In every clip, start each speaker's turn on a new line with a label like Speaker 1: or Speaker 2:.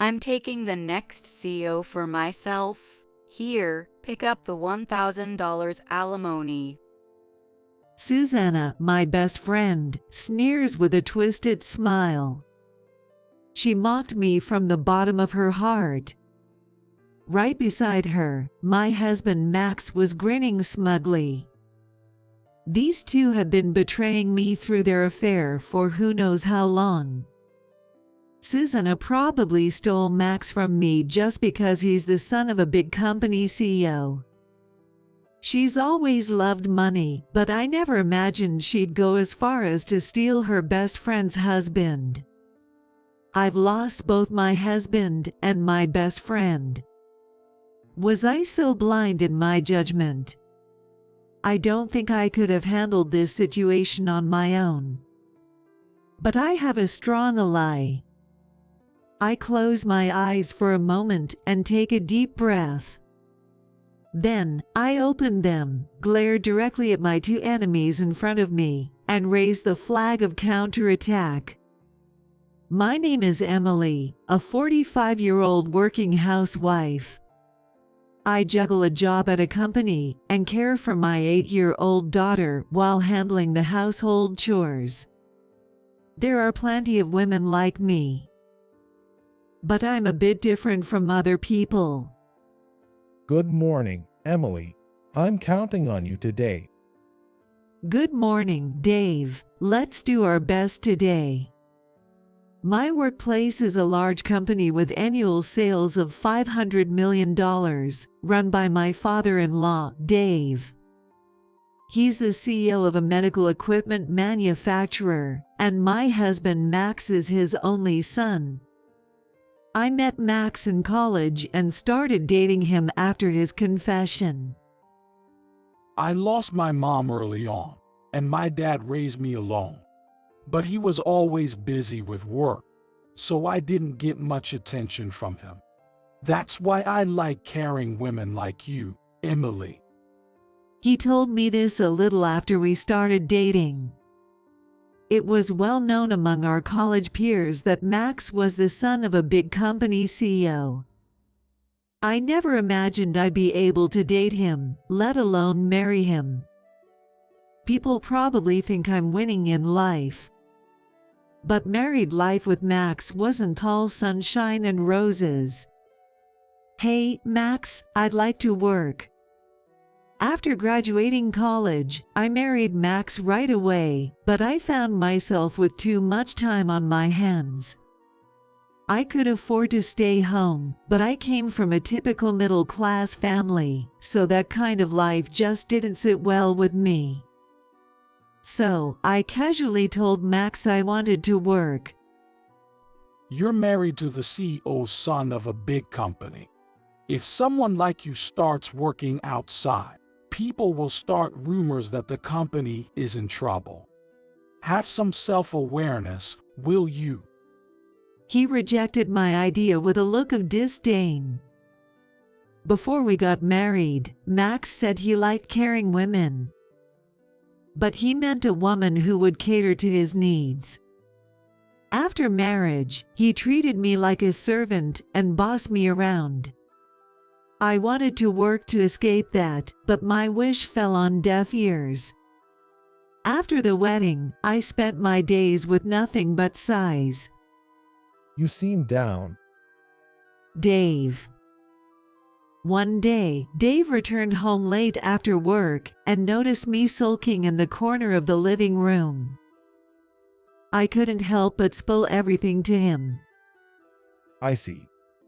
Speaker 1: I'm taking the next CEO for myself. Here, pick up the $1,000 alimony.
Speaker 2: Susanna, my best friend, sneers with a twisted smile. She mocked me from the bottom of her heart. Right beside her, my husband Max was grinning smugly. These two had been betraying me through their affair for who knows how long. Susanna probably stole Max from me just because he's the son of a big company CEO. She's always loved money, but I never imagined she'd go as far as to steal her best friend's husband. I've lost both my husband and my best friend. Was I so blind in my judgment? I don't think I could have handled this situation on my own. But I have a strong ally. I close my eyes for a moment and take a deep breath. Then, I open them, glare directly at my two enemies in front of me, and raise the flag of counterattack. My name is Emily, a 45-year-old working housewife. I juggle a job at a company and care for my 8-year-old daughter while handling the household chores. There are plenty of women like me. But I'm a bit different from other people.
Speaker 3: Good morning, Emily. I'm counting on you today.
Speaker 2: Good morning, Dave. Let's do our best today. My workplace is a large company with annual sales of $500 million, run by my father-in-law, Dave. He's the CEO of a medical equipment manufacturer, and my husband Max is his only son. I met Max in college and started dating him after his confession.
Speaker 4: I lost my mom early on, and my dad raised me alone. But he was always busy with work, so I didn't get much attention from him. That's why I like caring women like you, Emily.
Speaker 2: He told me this a little after we started dating. It was well known among our college peers that Max was the son of a big company CEO. I never imagined I'd be able to date him, let alone marry him. People probably think I'm winning in life. But married life with Max wasn't all sunshine and roses. Hey, Max, I'd like to work. After graduating college, I married Max right away, but I found myself with too much time on my hands. I could afford to stay home, but I came from a typical middle-class family, so that kind of life just didn't sit well with me. So, I casually told Max I wanted to work.
Speaker 4: You're married to the CEO's son of a big company. If someone like you starts working outside, people will start rumors that the company is in trouble. Have some self-awareness, will you?
Speaker 2: He rejected my idea with a look of disdain. Before we got married, Max said he liked caring women. But he meant a woman who would cater to his needs. After marriage, he treated me like a servant and bossed me around. I wanted to work to escape that, but my wish fell on deaf ears. After the wedding, I spent my days with nothing but sighs.
Speaker 3: You seem down.
Speaker 2: Dave. One day, Dave returned home late after work and noticed me sulking in the corner of the living room. I couldn't help but spill everything to him.
Speaker 3: I see.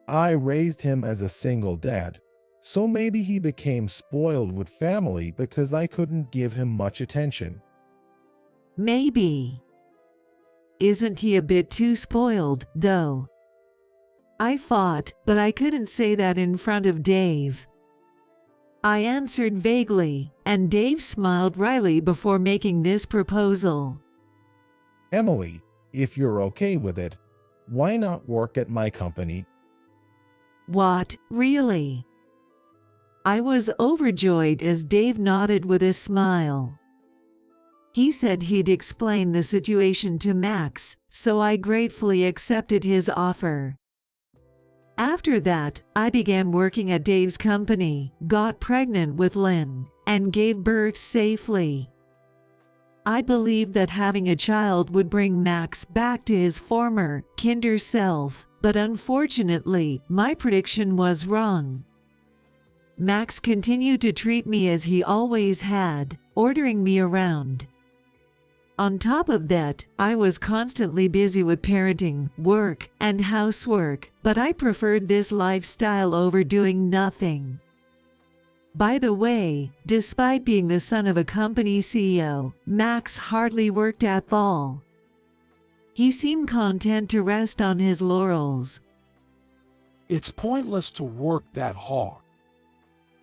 Speaker 3: I raised him as a single dad, so maybe he became spoiled with family because I couldn't give him much attention.
Speaker 2: Maybe. Isn't he a bit too spoiled, though? I fought, but I couldn't say that in front of Dave. I answered vaguely, and Dave smiled wryly before making this proposal.
Speaker 3: Emily, if you're okay with it, why not work at my company?
Speaker 2: What, really? I was overjoyed as Dave nodded with a smile. He said he'd explain the situation to Max, so I gratefully accepted his offer. After that, I began working at Dave's company, got pregnant with Lynn, and gave birth safely. I believed that having a child would bring Max back to his former, kinder self, but unfortunately, my prediction was wrong. Max continued to treat me as he always had, ordering me around. On top of that, I was constantly busy with parenting, work, and housework, but I preferred this lifestyle over doing nothing. By the way, despite being the son of a company CEO, Max hardly worked at all. He seemed content to rest on his laurels.
Speaker 4: It's pointless to work that hard.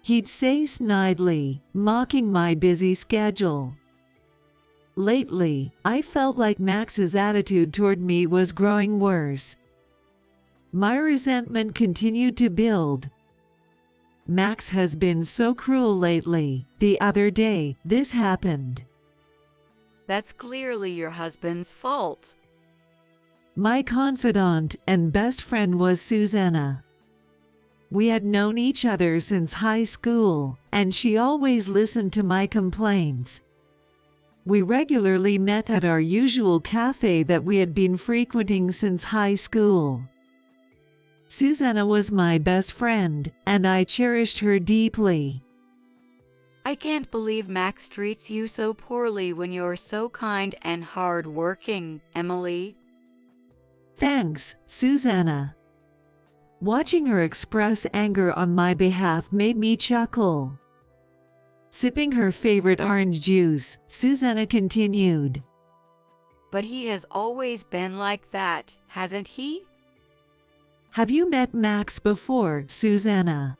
Speaker 2: He'd say snidely, mocking my busy schedule. Lately, I felt like Max's attitude toward me was growing worse. My resentment continued to build. Max has been so cruel lately. The other day, this happened.
Speaker 1: That's clearly your husband's fault.
Speaker 2: My confidant and best friend was Susanna. We had known each other since high school, and she always listened to my complaints. We regularly met at our usual cafe that we had been frequenting since high school. Susanna was my best friend, and I cherished her deeply.
Speaker 1: I can't believe Max treats you so poorly when you're so kind and hard-working, Emily.
Speaker 2: Thanks, Susanna. Watching her express anger on my behalf made me chuckle. Sipping her favorite orange juice, Susanna continued.
Speaker 1: But he has always been like that, hasn't he?
Speaker 2: Have you met Max before, Susanna?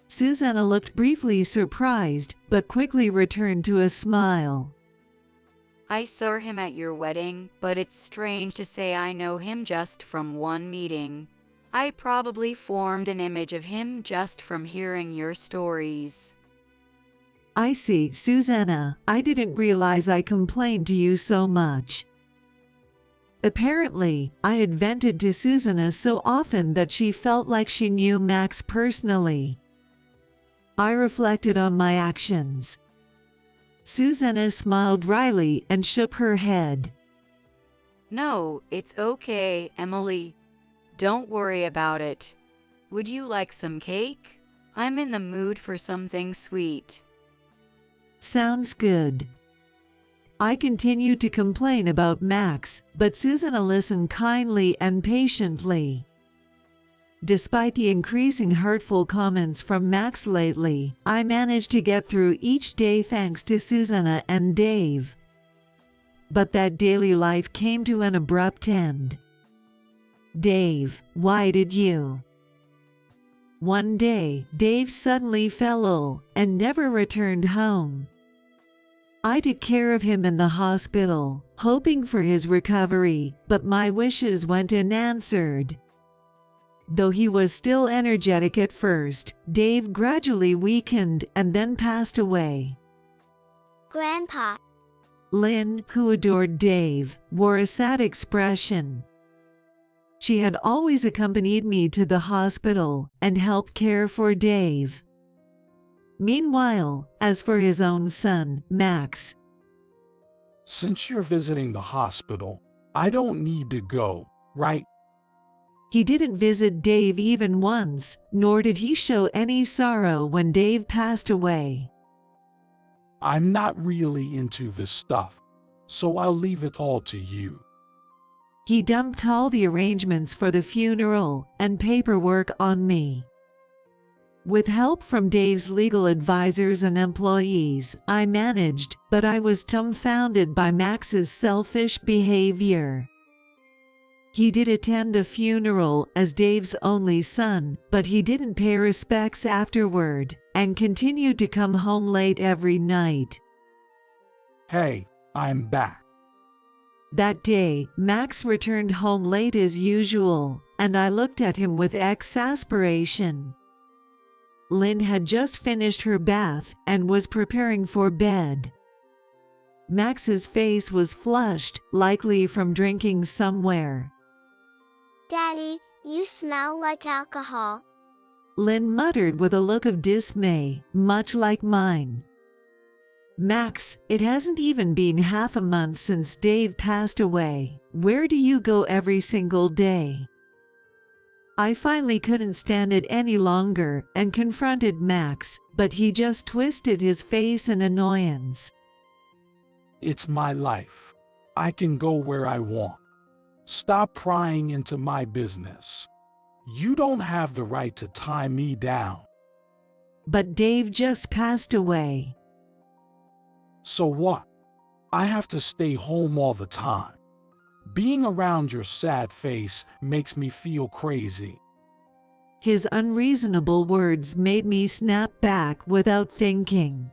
Speaker 2: Susanna looked briefly surprised, but quickly returned to a smile.
Speaker 1: I saw him at your wedding, but it's strange to say I know him just from one meeting. I probably formed an image of him just from hearing your stories.
Speaker 2: I see, Susanna. I didn't realize I complained to you so much. Apparently, I had vented to Susanna so often that she felt like she knew Max personally. I reflected on my actions. Susanna smiled wryly and shook her head.
Speaker 1: No, it's okay, Emily. Don't worry about it. Would you like some cake? I'm in the mood for something sweet.
Speaker 2: Sounds good. I continued to complain about Max, but Susanna listened kindly and patiently. Despite the increasing hurtful comments from Max lately, I managed to get through each day thanks to Susanna and Dave. But that daily life came to an abrupt end. Dave, why did you? One day, Dave suddenly fell ill and never returned home. I took care of him in the hospital, hoping for his recovery, but my wishes went unanswered. Though he was still energetic at first, Dave gradually weakened and then passed away.
Speaker 5: Grandpa.
Speaker 2: Lynn, who adored Dave, wore a sad expression. She had always accompanied me to the hospital and helped care for Dave. Meanwhile, as for his own son, Max.
Speaker 4: Since you're visiting the hospital, I don't need to go, right?
Speaker 2: He didn't visit Dave even once, nor did he show any sorrow when Dave passed away.
Speaker 4: I'm not really into this stuff, so I'll leave it all to you.
Speaker 2: He dumped all the arrangements for the funeral and paperwork on me. With help from Dave's legal advisors and employees, I managed, but I was dumbfounded by Max's selfish behavior. He did attend a funeral as Dave's only son, but he didn't pay respects afterward and continued to come home late every night.
Speaker 4: Hey, I'm back.
Speaker 2: That day, Max returned home late as usual, and I looked at him with exasperation. Lynn had just finished her bath and was preparing for bed. Max's face was flushed, likely from drinking somewhere.
Speaker 5: Daddy, You smell like alcohol.
Speaker 2: Lynn muttered with a look of dismay, much like mine. Max, it hasn't even been half a month since Dave passed away. Where do you go every single day? I finally couldn't stand it any longer and confronted Max, but he just twisted his face in annoyance.
Speaker 4: It's my life. I can go where I want. Stop prying into my business. You don't have the right to tie me down.
Speaker 2: But Dave just passed away.
Speaker 4: So what? I have to stay home all the time. Being around your sad face makes me feel crazy.
Speaker 2: His unreasonable words made me snap back without thinking.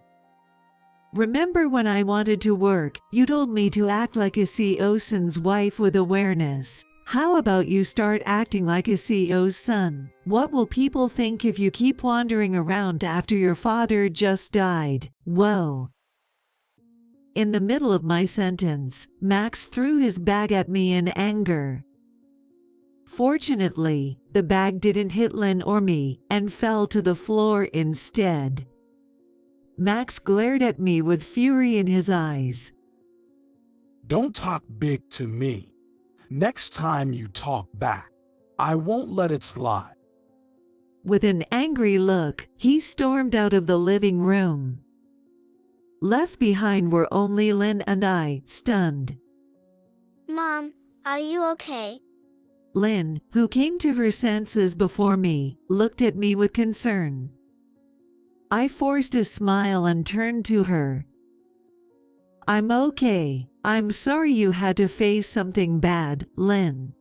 Speaker 2: Remember when I wanted to work, you told me to act like a CEO's wife with awareness. How about you start acting like a CEO's son? What will people think if you keep wandering around after your father just died? Whoa. In the middle of my sentence, Max threw his bag at me in anger. Fortunately, the bag didn't hit Lynn or me and fell to the floor instead. Max glared at me with fury in his eyes.
Speaker 4: Don't talk big to me. Next time you talk back, I won't let it slide.
Speaker 2: With an angry look, he stormed out of the living room. Left behind were only Lynn and I, stunned.
Speaker 5: Mom, are you okay?
Speaker 2: Lynn, who came to her senses before me, looked at me with concern. I forced a smile and turned to her. I'm okay. I'm sorry you had to face something bad, Lynn.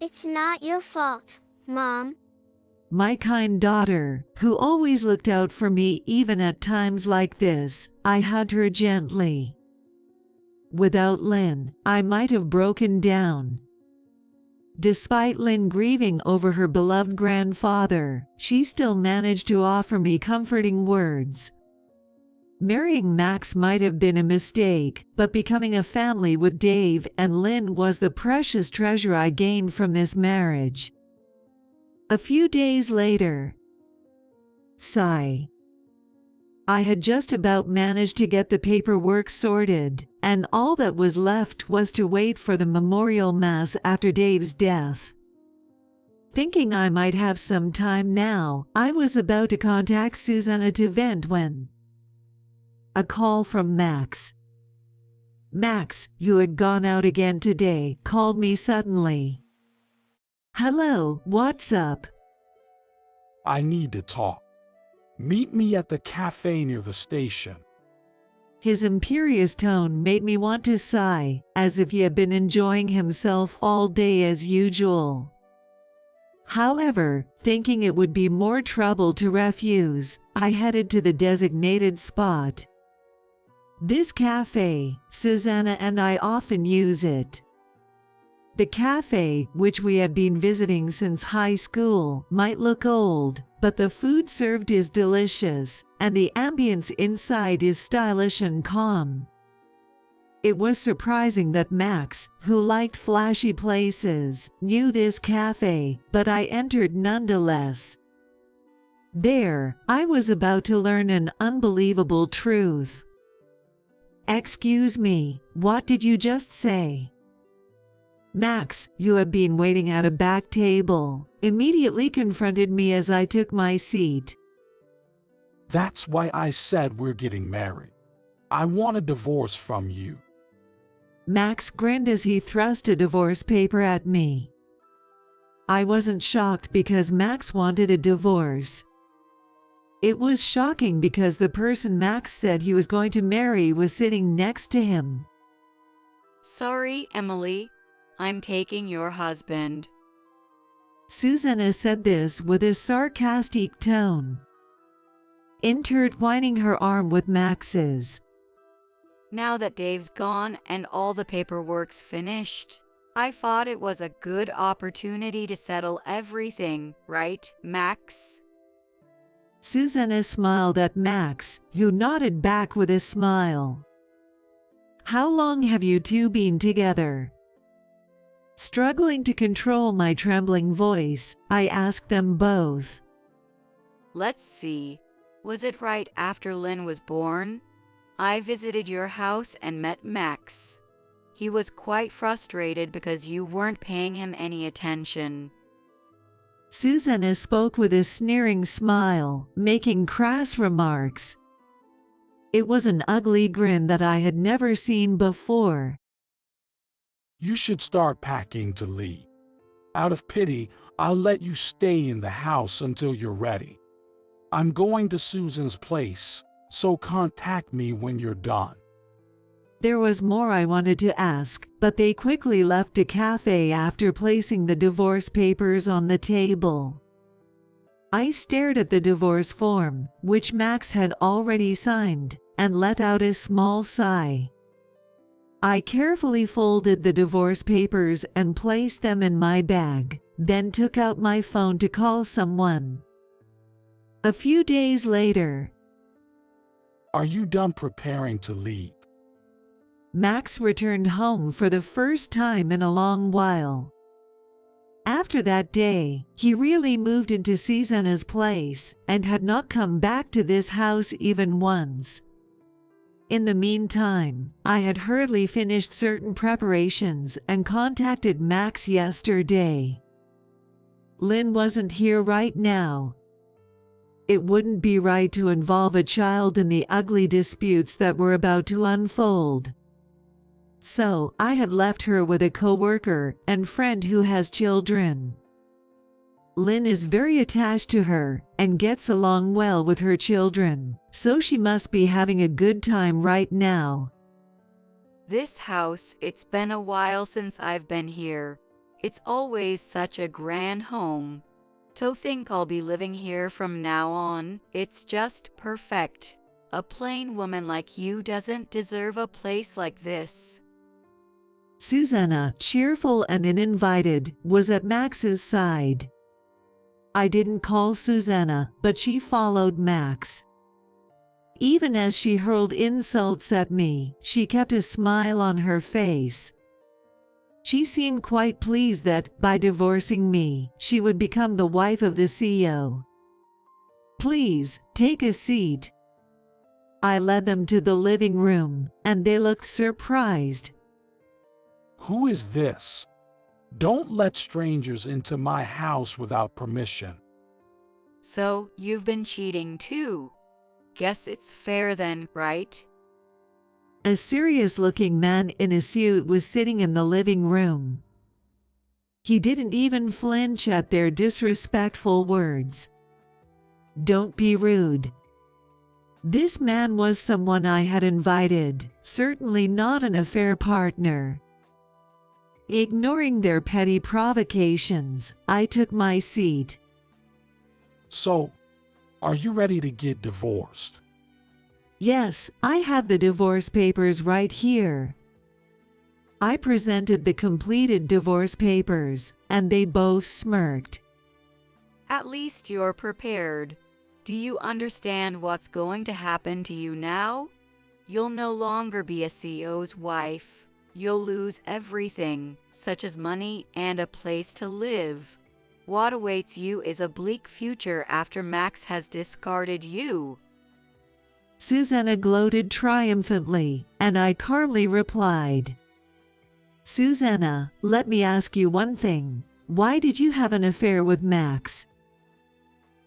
Speaker 5: It's not your fault, Mom.
Speaker 2: My kind daughter, who always looked out for me even at times like this, I hugged her gently. Without Lynn, I might have broken down. Despite Lynn grieving over her beloved grandfather, she still managed to offer me comforting words. Marrying Max might have been a mistake, but becoming a family with Dave and Lynn was the precious treasure I gained from this marriage. A few days later, sigh. I had just about managed to get the paperwork sorted, and all that was left was to wait for the memorial mass after Dave's death. Thinking I might have some time now, I was about to contact Susanna to vent when a call from Max. Max, you had gone out again today, called me suddenly. Hello, what's up?
Speaker 4: I need to talk. Meet me at the cafe near the station.
Speaker 2: His imperious tone made me want to sigh, as if he had been enjoying himself all day as usual. However, thinking it would be more trouble to refuse, I headed to the designated spot. This cafe, Susanna and I often use it. The cafe, which we had been visiting since high school, might look old, but the food served is delicious, and the ambience inside is stylish and calm. It was surprising that Max, who liked flashy places, knew this cafe, but I entered nonetheless. There, I was about to learn an unbelievable truth. Excuse me, what did you just say? Max, you have been waiting at a back table, immediately confronted me as I took my seat.
Speaker 4: That's why I said we're getting married. I want a divorce from you.
Speaker 2: Max grinned as he thrust a divorce paper at me. I wasn't shocked because Max wanted a divorce. It was shocking because the person Max said he was going to marry was sitting next to him.
Speaker 1: Sorry, Emily. I'm taking your husband.
Speaker 2: Susanna said this with a sarcastic tone, intertwining her arm with Max's.
Speaker 1: Now that Dave's gone and all the paperwork's finished, I thought it was a good opportunity to settle everything, right, Max?
Speaker 2: Susanna smiled at Max, who nodded back with a smile. How long have you two been together? Struggling to control my trembling voice, I asked them both.
Speaker 1: Let's see. Was it right after Lynn was born? I visited your house and met Max. He was quite frustrated because you weren't paying him any attention.
Speaker 2: Susanna spoke with a sneering smile, making crass remarks. It was an ugly grin that I had never seen before.
Speaker 4: You should start packing to leave. Out of pity, I'll let you stay in the house until you're ready. I'm going to Susan's place, so contact me when you're done.
Speaker 2: There was more I wanted to ask, but they quickly left a cafe after placing the divorce papers on the table. I stared at the divorce form, which Max had already signed, and let out a small sigh. I carefully folded the divorce papers and placed them in my bag, then took out my phone to call someone. A few days later,
Speaker 4: Are you done preparing to leave?
Speaker 2: Max returned home for the first time in a long while. After that day, he really moved into Susanna's place and had not come back to this house even once. In the meantime, I had hurriedly finished certain preparations and contacted Max yesterday. Lynn wasn't here right now. It wouldn't be right to involve a child in the ugly disputes that were about to unfold. So, I had left her with a coworker and friend who has children. Lynn is very attached to her and gets along well with her children, so she must be having a good time right now.
Speaker 1: This house, it's been a while since I've been here. It's always such a grand home. To think I'll be living here from now on, it's just perfect. A plain woman like you doesn't deserve a place like this.
Speaker 2: Susanna, cheerful and uninvited, was at Max's side. I didn't call Susanna, but she followed Max. Even as she hurled insults at me, she kept a smile on her face. She seemed quite pleased that, by divorcing me, she would become the wife of the CEO. Please, take a seat. I led them to the living room, and they looked surprised.
Speaker 4: Who is this? Don't let strangers into my house without permission.
Speaker 1: So, you've been cheating too. Guess it's fair then, right?
Speaker 2: A serious-looking man in a suit was sitting in the living room. He didn't even flinch at their disrespectful words. Don't be rude. This man was someone I had invited, certainly not an affair partner. Ignoring their petty provocations, I took my seat.
Speaker 4: So, are you ready to get divorced?
Speaker 2: Yes, I have the divorce papers right here. I presented the completed divorce papers, and they both smirked.
Speaker 1: At least you're prepared. Do you understand what's going to happen to you now? You'll no longer be a CEO's wife. You'll lose everything, such as money and a place to live. What awaits you is a bleak future after Max has discarded you.
Speaker 2: Susanna gloated triumphantly, and I calmly replied, Susanna, let me ask you one thing. Why did you have an affair with Max?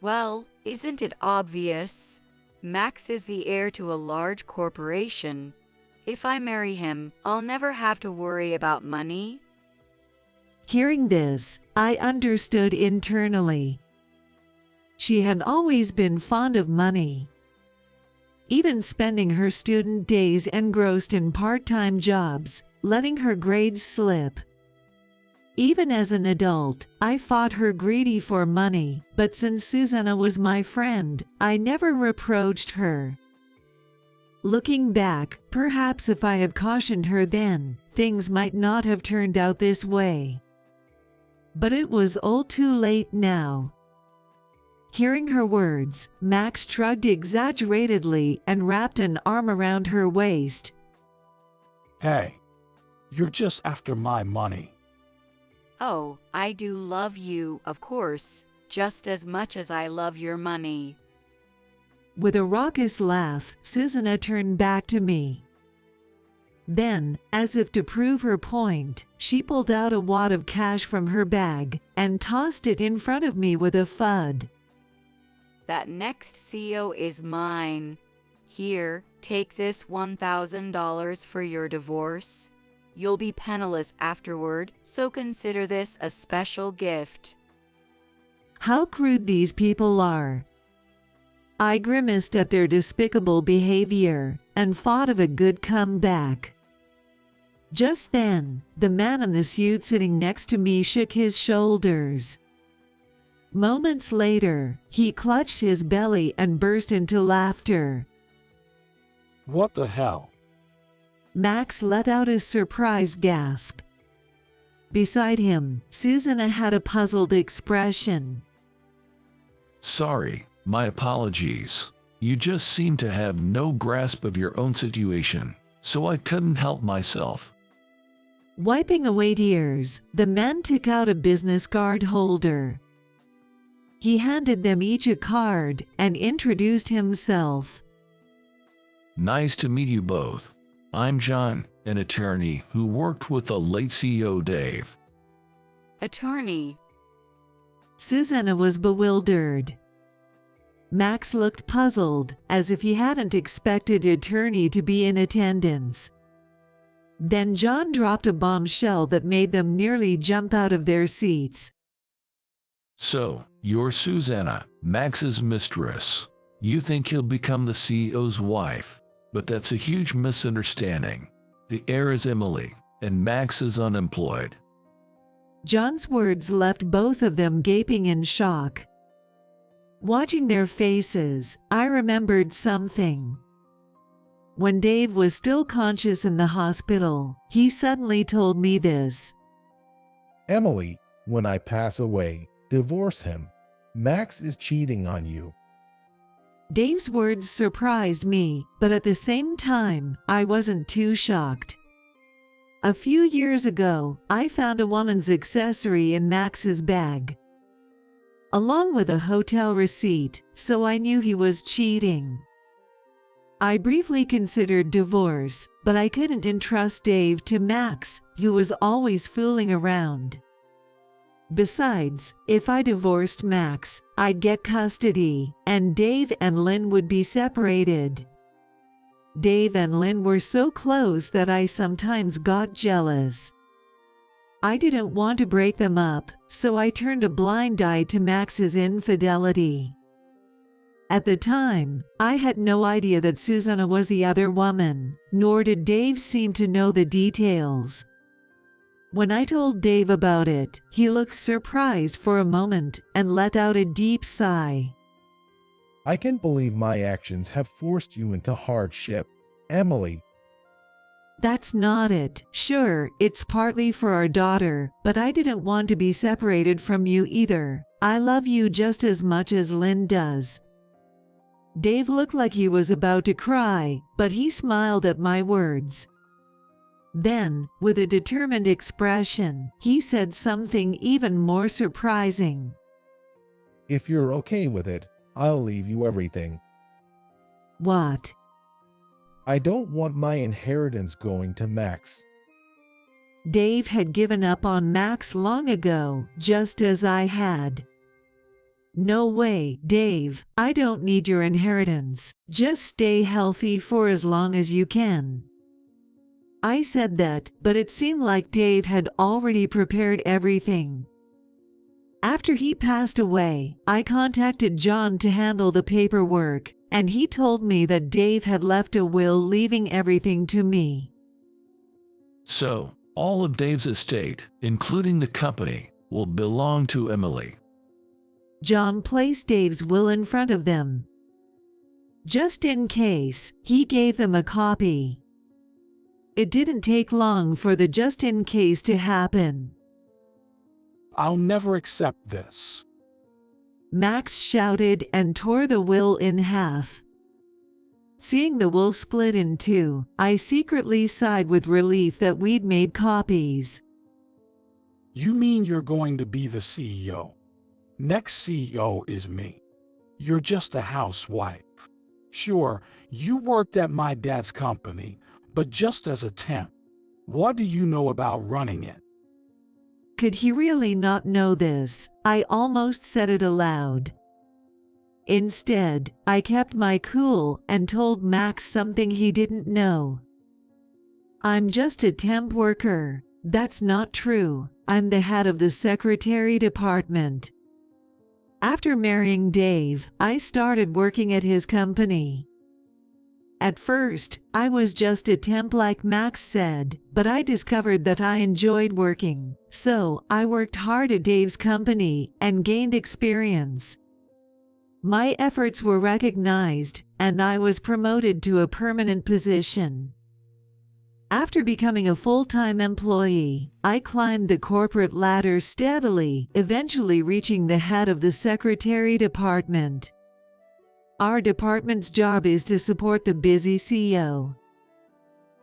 Speaker 1: Well, isn't it obvious? Max is the heir to a large corporation. If I marry him, I'll never have to worry about money.
Speaker 2: Hearing this, I understood internally. She had always been fond of money. Even spending her student days engrossed in part-time jobs, letting her grades slip. Even as an adult, I fought her greedy for money, but since Susanna was my friend, I never reproached her. Looking back, perhaps if I had cautioned her then, things might not have turned out this way. But it was all too late now. Hearing her words, Max shrugged exaggeratedly and wrapped an arm around her waist.
Speaker 4: Hey, you're just after my money.
Speaker 1: Oh, I do love you, of course, just as much as I love your money.
Speaker 2: With a raucous laugh, Susanna turned back to me. Then, as if to prove her point, she pulled out a wad of cash from her bag and tossed it in front of me with a thud.
Speaker 1: That next CO is mine. Here, take this $1,000 for your divorce. You'll be penniless afterward, so consider this a special gift.
Speaker 2: How crude these people are. I grimaced at their despicable behavior and thought of a good comeback. Just then, the man in the suit sitting next to me shook his shoulders. Moments later, he clutched his belly and burst into laughter.
Speaker 4: What the hell?
Speaker 2: Max let out a surprised gasp. Beside him, Susanna had a puzzled expression.
Speaker 6: Sorry, my apologies. You just seem to have no grasp of your own situation, so I couldn't help myself.
Speaker 2: Wiping away tears, the man took out a business card holder. He handed them each a card and introduced himself.
Speaker 6: Nice to meet you both. I'm John, an attorney who worked with the late CEO Dave.
Speaker 1: Attorney.
Speaker 2: Susanna was bewildered. Max looked puzzled, as if he hadn't expected attorney to be in attendance. Then John dropped a bombshell that made them nearly jump out of their seats.
Speaker 6: So, you're Susanna, Max's mistress. You think he'll become the CEO's wife, but that's a huge misunderstanding. The heir is Emily, and Max is unemployed.
Speaker 2: John's words left both of them gaping in shock. Watching their faces, I remembered something. When Dave was still conscious in the hospital, he suddenly told me this.
Speaker 3: Emily, when I pass away, divorce him. Max is cheating on you.
Speaker 2: Dave's words surprised me, but at the same time, I wasn't too shocked. A few years ago, I found a woman's accessory in Max's bag, along with a hotel receipt, so I knew he was cheating. I briefly considered divorce, but I couldn't entrust Dave to Max, who was always fooling around. Besides, if I divorced Max, I'd get custody, and Dave and Lynn would be separated. Dave and Lynn were so close that I sometimes got jealous. I didn't want to break them up, so I turned a blind eye to Max's infidelity. At the time, I had no idea that Susanna was the other woman, nor did Dave seem to know the details. When I told Dave about it, he looked surprised for a moment and let out a deep sigh.
Speaker 3: I can't believe my actions have forced you into hardship, Emily.
Speaker 2: That's not it. Sure, it's partly for our daughter, but I didn't want to be separated from you either. I love you just as much as Lynn does. Dave looked like he was about to cry, but he smiled at my words. Then, with a determined expression, he said something even more surprising.
Speaker 3: If you're okay with it, I'll leave you everything.
Speaker 2: What?
Speaker 3: I don't want my inheritance going to Max.
Speaker 2: Dave had given up on Max long ago, just as I had. No way, Dave, I don't need your inheritance. Just stay healthy for as long as you can. I said that, but it seemed like Dave had already prepared everything. After he passed away, I contacted John to handle the paperwork, and he told me that Dave had left a will leaving everything to me.
Speaker 6: So, all of Dave's estate, including the company, will belong to Emily.
Speaker 2: John placed Dave's will in front of them. Just in case, he gave them a copy. It didn't take long for the just in case to happen.
Speaker 4: I'll never accept this.
Speaker 2: Max shouted and tore the will in half. Seeing the will split in two, I secretly sighed with relief that we'd made copies.
Speaker 4: You mean you're going to be the CEO? Next CEO is me. You're just a housewife. Sure, you worked at my dad's company, but just as a temp. What do you know about running it?
Speaker 2: Could he really not know this? I almost said it aloud. Instead, I kept my cool and told Max something he didn't know. I'm just a temp worker. That's not true. I'm the head of the secretary department. After marrying Dave, I started working at his company. At first, I was just a temp like Max said, but I discovered that I enjoyed working, so I worked hard at Dave's company and gained experience. My efforts were recognized, and I was promoted to a permanent position. After becoming a full-time employee, I climbed the corporate ladder steadily, eventually reaching the head of the secretary department. Our department's job is to support the busy CEO.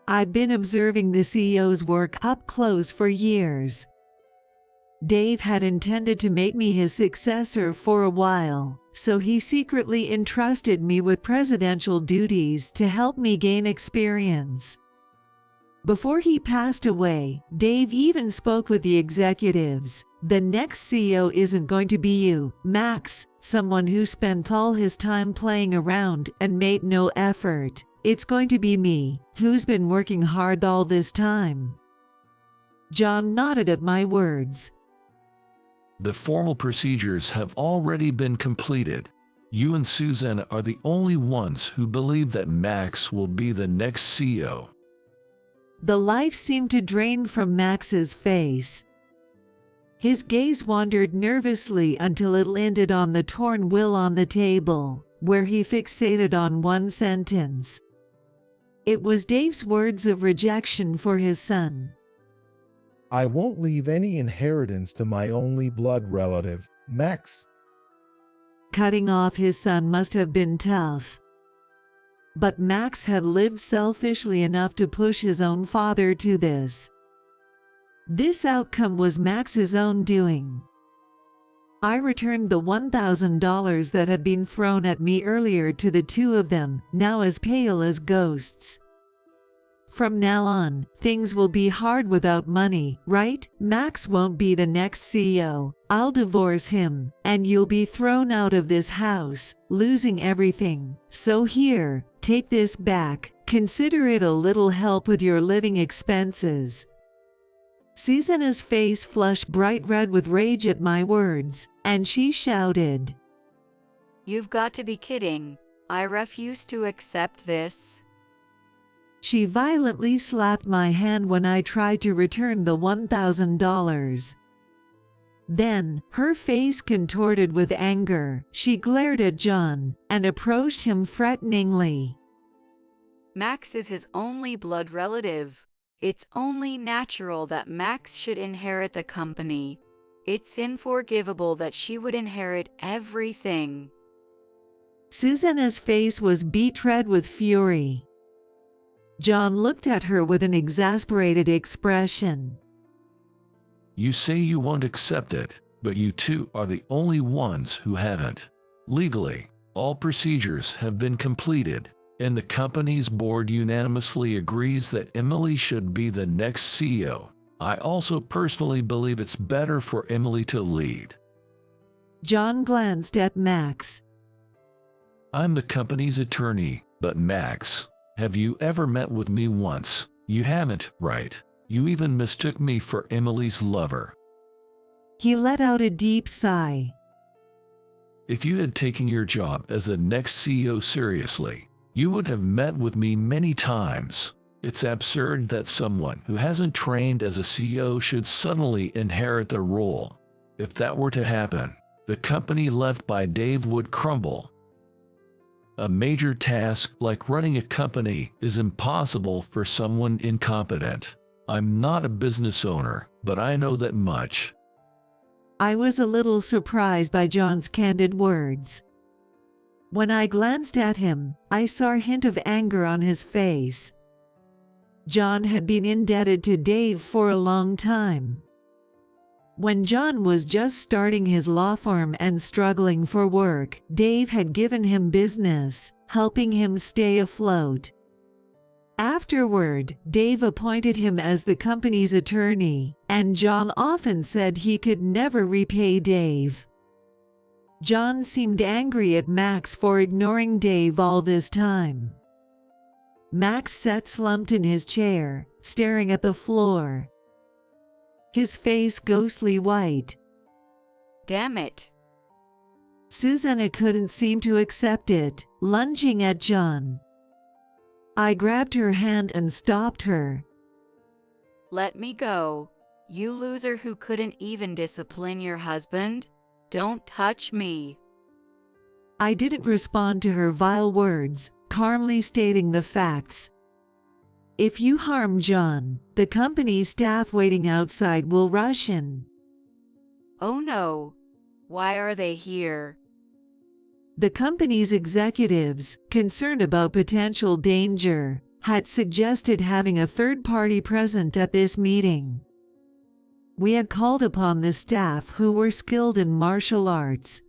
Speaker 2: I've been observing the CEO's work up close for years. Dave had intended to make me his successor for a while, so he secretly entrusted me with presidential duties to help me gain experience. Before he passed away, Dave even spoke with the executives. The next CEO isn't going to be you, Max, someone who spent all his time playing around and made no effort. It's going to be me, who's been working hard all this time. John nodded at my words.
Speaker 6: The formal procedures have already been completed. You and Susanna are the only ones who believe that Max will be the next CEO.
Speaker 2: The life seemed to drain from Max's face. His gaze wandered nervously until it landed on the torn will on the table, where he fixated on one sentence. It was Dave's words of rejection for his son.
Speaker 3: I won't leave any inheritance to my only blood relative, Max.
Speaker 2: Cutting off his son must have been tough. But Max had lived selfishly enough to push his own father to this. This outcome was Max's own doing. I returned the $1,000 that had been thrown at me earlier to the two of them, now as pale as ghosts. From now on, things will be hard without money, right? Max won't be the next CEO. I'll divorce him, and you'll be thrown out of this house, losing everything. So here, take this back. Consider it a little help with your living expenses. Susanna's face flushed bright red with rage at my words, and she shouted,
Speaker 1: You've got to be kidding. I refuse to accept this.
Speaker 2: She violently slapped my hand when I tried to return the $1,000. Then, her face contorted with anger, she glared at John and approached him threateningly.
Speaker 1: Max is his only blood relative. It's only natural that Max should inherit the company. It's unforgivable that she would inherit everything.
Speaker 2: Susanna's face was beet red with fury. John looked at her with an exasperated expression.
Speaker 6: You say you won't accept it, but you two are the only ones who haven't. Legally, all procedures have been completed, and the company's board unanimously agrees that Emily should be the next CEO. I also personally believe it's better for Emily to lead.
Speaker 2: John glanced at Max.
Speaker 6: I'm the company's attorney, but Max, have you ever met with me once? You haven't, right? You even mistook me for Emily's lover.
Speaker 2: He let out a deep sigh.
Speaker 6: If you had taken your job as the next CEO seriously, you would have met with me many times. It's absurd that someone who hasn't trained as a CEO should suddenly inherit the role. If that were to happen, the company left by Dave would crumble. A major task like running a company is impossible for someone incompetent. I'm not a business owner, but I know that much.
Speaker 2: I was a little surprised by John's candid words. When I glanced at him, I saw a hint of anger on his face. John had been indebted to Dave for a long time. When John was just starting his law firm and struggling for work, Dave had given him business, helping him stay afloat. Afterward, Dave appointed him as the company's attorney, and John often said he could never repay Dave. John seemed angry at Max for ignoring Dave all this time. Max sat slumped in his chair, staring at the floor, his face ghostly white.
Speaker 1: Damn it.
Speaker 2: Susanna couldn't seem to accept it, lunging at John. I grabbed her hand and stopped her.
Speaker 1: Let me go. You loser who couldn't even discipline your husband. Don't touch me.
Speaker 2: I didn't respond to her vile words, calmly stating the facts. If you harm John, the company staff waiting outside will rush in.
Speaker 1: Oh no. Why are they here?
Speaker 2: The company's executives, concerned about potential danger, had suggested having a third party present at this meeting. We had called upon the staff who were skilled in martial arts.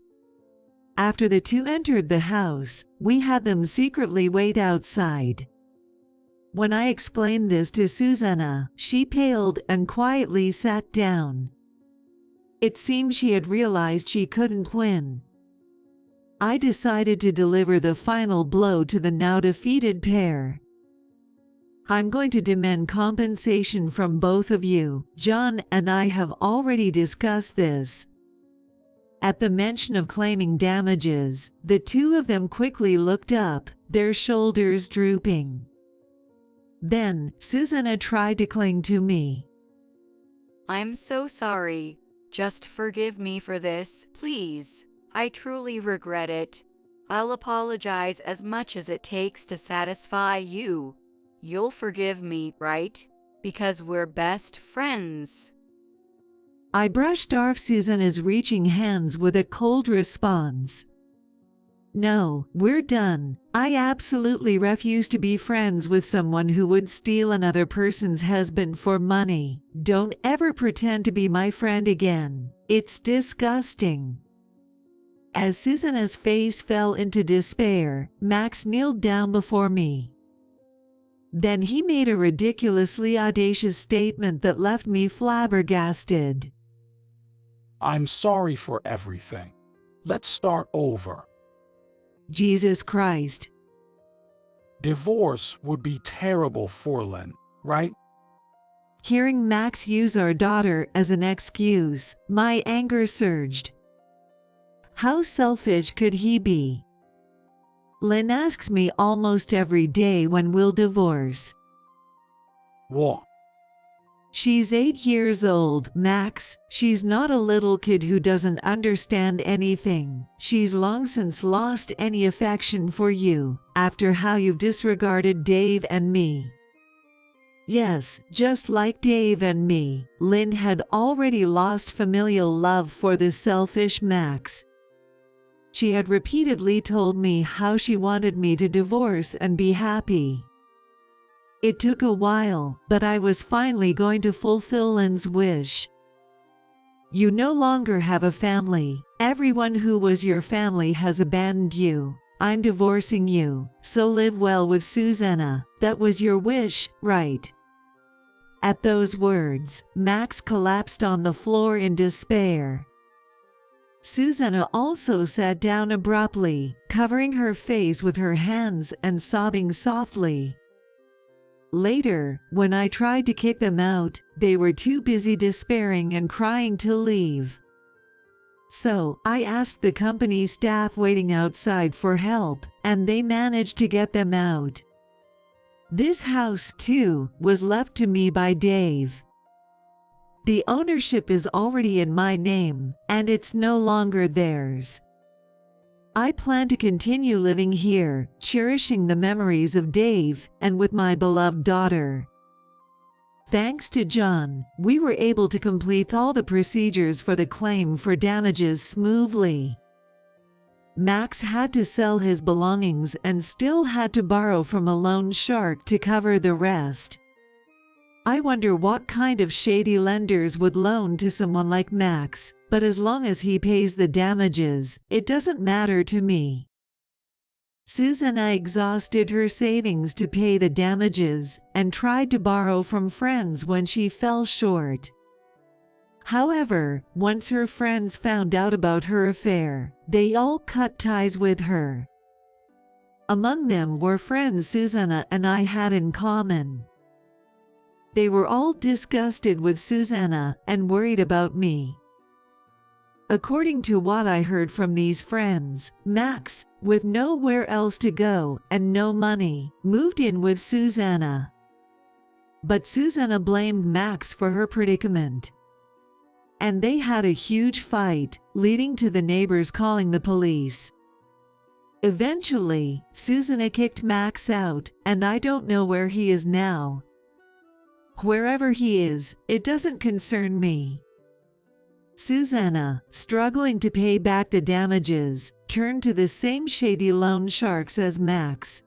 Speaker 2: After the two entered the house, we had them secretly wait outside. When I explained this to Susanna, she paled and quietly sat down. It seemed she had realized she couldn't win. I decided to deliver the final blow to the now defeated pair. I'm going to demand compensation from both of you. John and I have already discussed this. At the mention of claiming damages, the two of them quickly looked up, their shoulders drooping. Then, Susanna tried to cling to me.
Speaker 1: I'm so sorry. Just forgive me for this, please. I truly regret it. I'll apologize as much as it takes to satisfy you. You'll forgive me, right? Because we're best friends.
Speaker 2: I brushed off Susanna's reaching hands with a cold response. No, we're done. I absolutely refuse to be friends with someone who would steal another person's husband for money. Don't ever pretend to be my friend again. It's disgusting. As Susanna's face fell into despair, Max kneeled down before me. Then he made a ridiculously audacious statement that left me flabbergasted.
Speaker 4: I'm sorry for everything. Let's start over.
Speaker 2: Jesus Christ.
Speaker 4: Divorce would be terrible for Lynn, right?
Speaker 2: Hearing Max use our daughter as an excuse, my anger surged. How selfish could he be? Lynn asks me almost every day when we'll divorce.
Speaker 4: What?
Speaker 2: She's 8 years old, Max. She's not a little kid who doesn't understand anything. She's long since lost any affection for you, after how you've disregarded Dave and me. Yes, just like Dave and me, Lynn had already lost familial love for the selfish Max. She had repeatedly told me how she wanted me to divorce and be happy. It took a while, but I was finally going to fulfill Lynn's wish. You no longer have a family. Everyone who was your family has abandoned you. I'm divorcing you, so live well with Susanna. That was your wish, right? At those words, Max collapsed on the floor in despair. Susanna also sat down abruptly, covering her face with her hands and sobbing softly. Later, when I tried to kick them out, they were too busy despairing and crying to leave. So, I asked the company staff waiting outside for help, and they managed to get them out. This house, too, was left to me by Dave. The ownership is already in my name, and it's no longer theirs. I plan to continue living here, cherishing the memories of Dave and with my beloved daughter. Thanks to John, we were able to complete all the procedures for the claim for damages smoothly. Max had to sell his belongings and still had to borrow from a loan shark to cover the rest. I wonder what kind of shady lenders would loan to someone like Max, but as long as he pays the damages, it doesn't matter to me. Susanna exhausted her savings to pay the damages and tried to borrow from friends when she fell short. However, once her friends found out about her affair, they all cut ties with her. Among them were friends Susanna and I had in common. They were all disgusted with Susanna and worried about me. According to what I heard from these friends, Max, with nowhere else to go and no money, moved in with Susanna. But Susanna blamed Max for her predicament. And they had a huge fight, leading to the neighbors calling the police. Eventually, Susanna kicked Max out, and I don't know where he is now. Wherever he is, it doesn't concern me. Susanna, struggling to pay back the damages, turned to the same shady loan sharks as Max.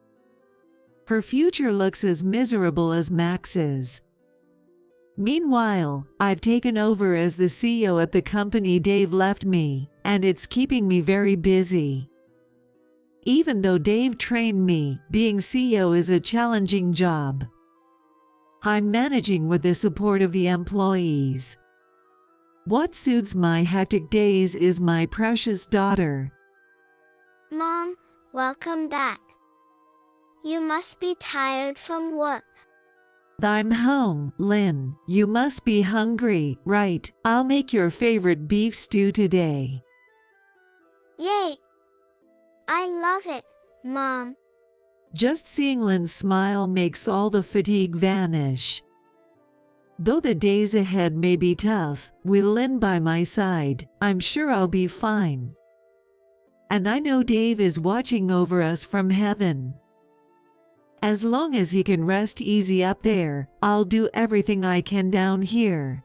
Speaker 2: Her future looks as miserable as Max's. Meanwhile, I've taken over as the CEO at the company Dave left me, and it's keeping me very busy. Even though Dave trained me, being CEO is a challenging job. I'm managing with the support of the employees. What suits my hectic days is my precious daughter.
Speaker 5: Mom, welcome back. You must be tired from work.
Speaker 2: I'm home, Lynn. You must be hungry, right? I'll make your favorite beef stew today.
Speaker 5: Yay! I love it, Mom.
Speaker 2: Just seeing Lynn's smile makes all the fatigue vanish. Though the days ahead may be tough, with Lynn by my side, I'm sure I'll be fine. And I know Dave is watching over us from heaven. As long as he can rest easy up there, I'll do everything I can down here.